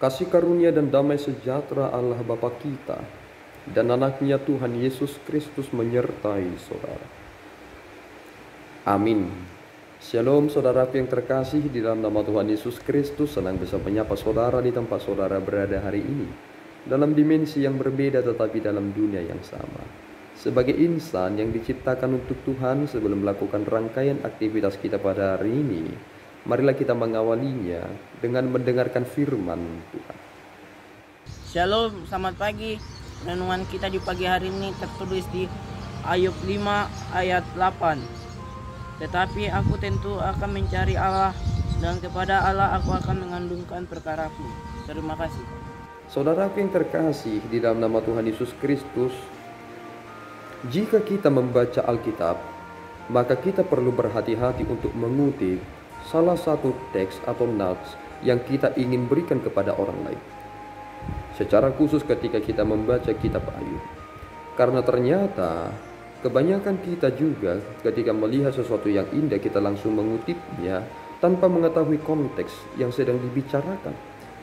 Kasih karunia dan damai sejahtera Allah Bapa kita dan anaknya Tuhan Yesus Kristus menyertai saudara. Amin. Shalom saudaraku yang terkasih, di dalam nama Tuhan Yesus Kristus senang bisa menyapa saudara di tempat saudara berada hari ini, dalam dimensi yang berbeda tetapi dalam dunia yang sama. Sebagai insan yang diciptakan untuk Tuhan, sebelum melakukan rangkaian aktivitas kita pada hari ini, marilah kita mengawalinya dengan mendengarkan firman Tuhan. Shalom, selamat pagi. Renungan kita di pagi hari ini tertulis di Ayub 5 ayat 8. Tetapi aku tentu akan mencari Allah, dan kepada Allah aku akan mengandungkan perkaraku. Terima kasih. Saudaraku yang terkasih di dalam nama Tuhan Yesus Kristus, jika kita membaca Alkitab, maka kita perlu berhati-hati untuk mengutip salah satu teks atau notes yang kita ingin berikan kepada orang lain. Secara khusus ketika kita membaca kitab Ayub. Karena ternyata kebanyakan kita juga ketika melihat sesuatu yang indah kita langsung mengutipnya tanpa mengetahui konteks yang sedang dibicarakan.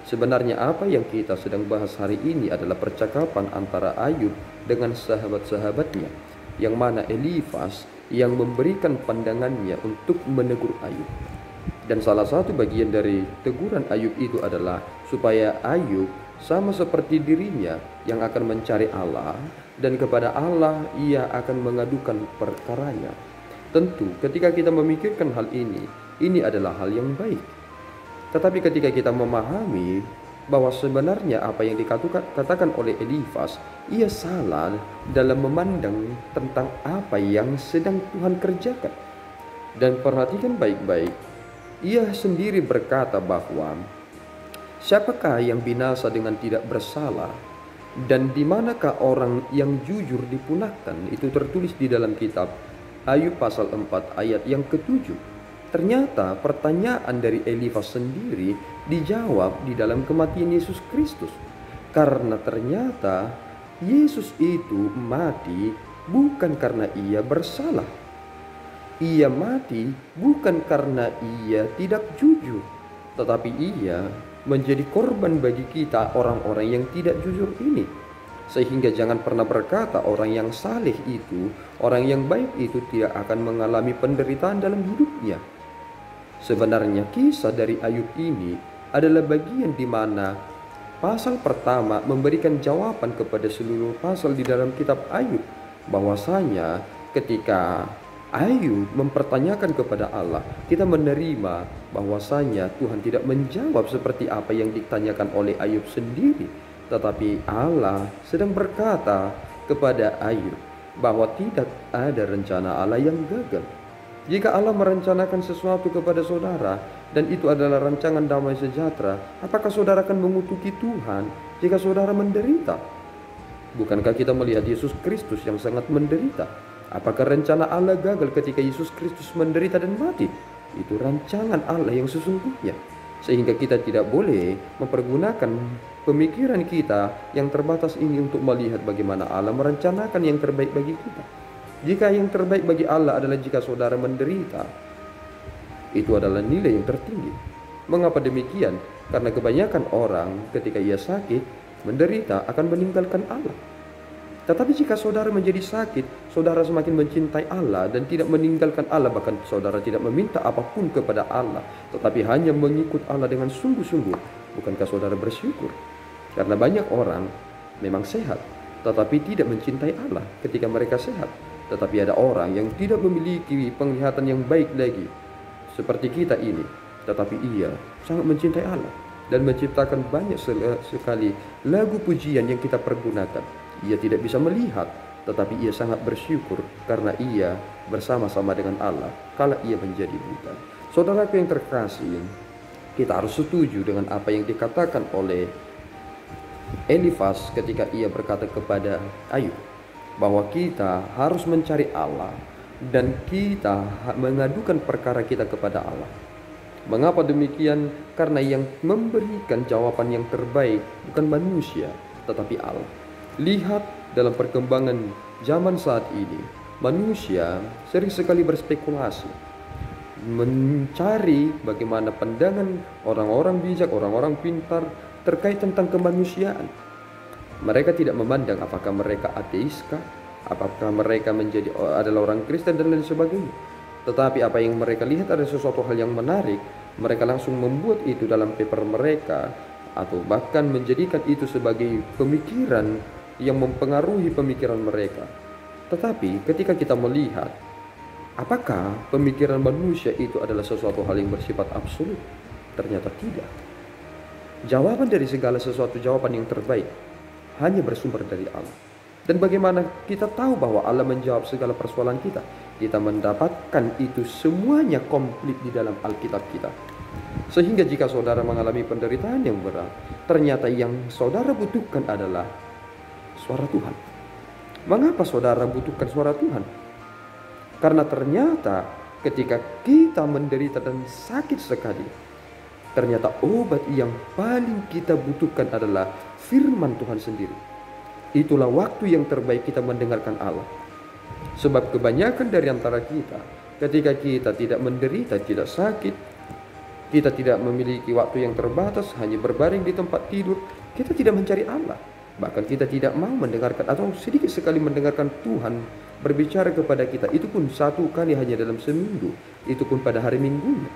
Sebenarnya apa yang kita sedang bahas hari ini adalah percakapan antara Ayub dengan sahabat-sahabatnya, yang mana Elifas yang memberikan pandangannya untuk menegur Ayub. Dan salah satu bagian dari teguran Ayub itu adalah supaya Ayub sama seperti dirinya yang akan mencari Allah, dan kepada Allah ia akan mengadukan perkaranya. Tentu ketika kita memikirkan hal ini adalah hal yang baik. Tetapi ketika kita memahami bahwa sebenarnya apa yang dikatakan oleh Elifas, ia salah dalam memandang tentang apa yang sedang Tuhan kerjakan. Dan perhatikan baik-baik, ia sendiri berkata bahwa siapakah yang binasa dengan tidak bersalah, dan di manakah orang yang jujur dipunahkan? Itu tertulis di dalam kitab Ayub pasal 4 ayat yang ke-7. Ternyata pertanyaan dari Elifas sendiri dijawab di dalam kematian Yesus Kristus. Karena ternyata Yesus itu mati bukan karena ia bersalah. Ia mati bukan karena ia tidak jujur, tetapi ia menjadi korban bagi kita orang-orang yang tidak jujur ini. Sehingga jangan pernah berkata orang yang saleh itu, orang yang baik itu tidak akan mengalami penderitaan dalam hidupnya. Sebenarnya kisah dari Ayub ini adalah bagian di mana pasal pertama memberikan jawaban kepada seluruh pasal di dalam kitab Ayub, bahwasanya ketika Ayub mempertanyakan kepada Allah, kita menerima bahwasanya Tuhan tidak menjawab seperti apa yang ditanyakan oleh Ayub sendiri, tetapi Allah sedang berkata kepada Ayub bahwa tidak ada rencana Allah yang gagal. Jika Allah merencanakan sesuatu kepada saudara dan itu adalah rancangan damai sejahtera, apakah saudara akan mengutuki Tuhan jika saudara menderita? Bukankah kita melihat Yesus Kristus yang sangat menderita? Apakah rencana Allah gagal ketika Yesus Kristus menderita dan mati? Itu rancangan Allah yang sesungguhnya. Sehingga kita tidak boleh mempergunakan pemikiran kita yang terbatas ini untuk melihat bagaimana Allah merencanakan yang terbaik bagi kita. Jika yang terbaik bagi Allah adalah jika saudara menderita, itu adalah nilai yang tertinggi. Mengapa demikian? Karena kebanyakan orang ketika ia sakit, menderita akan meninggalkan Allah. Tetapi jika saudara menjadi sakit, saudara semakin mencintai Allah dan tidak meninggalkan Allah, bahkan saudara tidak meminta apapun kepada Allah, tetapi hanya mengikut Allah dengan sungguh-sungguh, bukankah saudara bersyukur? Karena banyak orang memang sehat, tetapi tidak mencintai Allah ketika mereka sehat. Tetapi ada orang yang tidak memiliki penglihatan yang baik lagi, seperti kita ini, tetapi ia sangat mencintai Allah dan menciptakan banyak sekali lagu pujian yang kita pergunakan. Ia tidak bisa melihat, tetapi ia sangat bersyukur karena ia bersama-sama dengan Allah kala ia menjadi buta. Saudaraku yang terkasih, kita harus setuju dengan apa yang dikatakan oleh Elifas ketika ia berkata kepada Ayub, bahwa kita harus mencari Allah dan kita mengadukan perkara kita kepada Allah. Mengapa demikian? Karena yang memberikan jawaban yang terbaik bukan manusia, tetapi Allah. Lihat dalam perkembangan zaman saat ini, manusia sering sekali berspekulasi, mencari bagaimana pandangan orang-orang bijak, orang-orang pintar, terkait tentang kemanusiaan. Mereka tidak memandang apakah mereka ateiskah, apakah mereka adalah orang Kristen dan lain sebagainya. Tetapi apa yang mereka lihat ada sesuatu hal yang menarik, mereka langsung membuat itu dalam paper mereka, atau bahkan menjadikan itu sebagai pemikiran yang mempengaruhi pemikiran mereka. Tetapi ketika kita melihat apakah pemikiran manusia itu adalah sesuatu hal yang bersifat absolut, ternyata tidak. Jawaban dari segala sesuatu, jawaban yang terbaik, hanya bersumber dari Allah. Dan bagaimana kita tahu bahwa Allah menjawab segala persoalan kita? Kita mendapatkan itu semuanya komplit di dalam Alkitab kita. Sehingga jika saudara mengalami penderitaan yang berat, ternyata yang saudara butuhkan adalah suara Tuhan. Mengapa saudara butuhkan suara Tuhan? Karena ternyata ketika kita menderita dan sakit sekali, ternyata obat yang paling kita butuhkan adalah firman Tuhan sendiri. Itulah waktu yang terbaik kita mendengarkan Allah. Sebab kebanyakan dari antara kita, ketika kita tidak menderita, tidak sakit, kita tidak memiliki waktu yang terbatas, hanya berbaring di tempat tidur, kita tidak mencari Allah. Bahkan kita tidak mau mendengarkan atau sedikit sekali mendengarkan Tuhan berbicara kepada kita. Itu pun satu kali hanya dalam seminggu, itu pun pada hari Minggunya.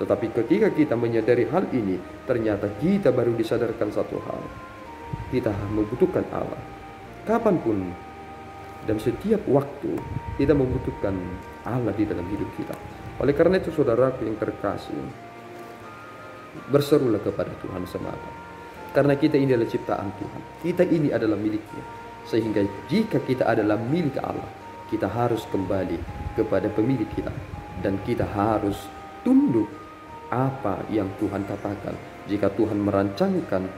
Tetapi ketika kita menyadari hal ini, ternyata kita baru disadarkan satu hal. Kita membutuhkan Allah. Kapanpun dan setiap waktu kita membutuhkan Allah di dalam hidup kita. Oleh karena itu saudaraku yang terkasih, berserulah kepada Tuhan semata. Karena kita ini adalah ciptaan Tuhan. Kita ini adalah miliknya. Sehingga jika kita adalah milik Allah, kita harus kembali kepada pemilik kita. Dan kita harus tunduk apa yang Tuhan katakan. Jika Tuhan merancangkan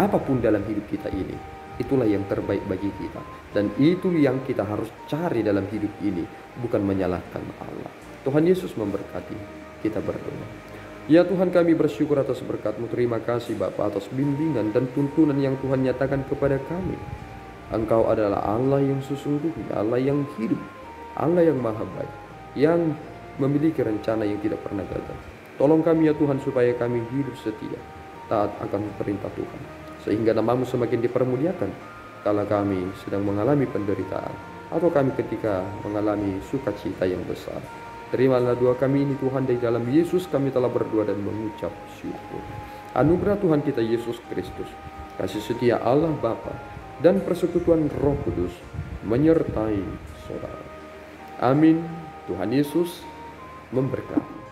apapun dalam hidup kita ini, itulah yang terbaik bagi kita. Dan itu yang kita harus cari dalam hidup ini, bukan menyalahkan Allah. Tuhan Yesus memberkati. Kita berdoa. Ya Tuhan, kami bersyukur atas berkat-Mu. Terima kasih Bapa atas bimbingan dan tuntunan yang Tuhan nyatakan kepada kami. Engkau adalah Allah yang sesungguhnya, Allah yang hidup, Allah yang maha baik, yang memiliki rencana yang tidak pernah gagal. Tolong kami ya Tuhan supaya kami hidup setia, taat akan perintah Tuhan, sehingga nama-Mu semakin dipermuliakan kala kami sedang mengalami penderitaan, atau kami ketika mengalami sukacita yang besar. Terimalah doa kami ini Tuhan, di dalam Yesus kami telah berdoa dan mengucap syukur. Anugerah Tuhan kita Yesus Kristus, kasih setia Allah Bapa, dan persekutuan Roh Kudus menyertai saudara. Amin. Tuhan Yesus memberkati.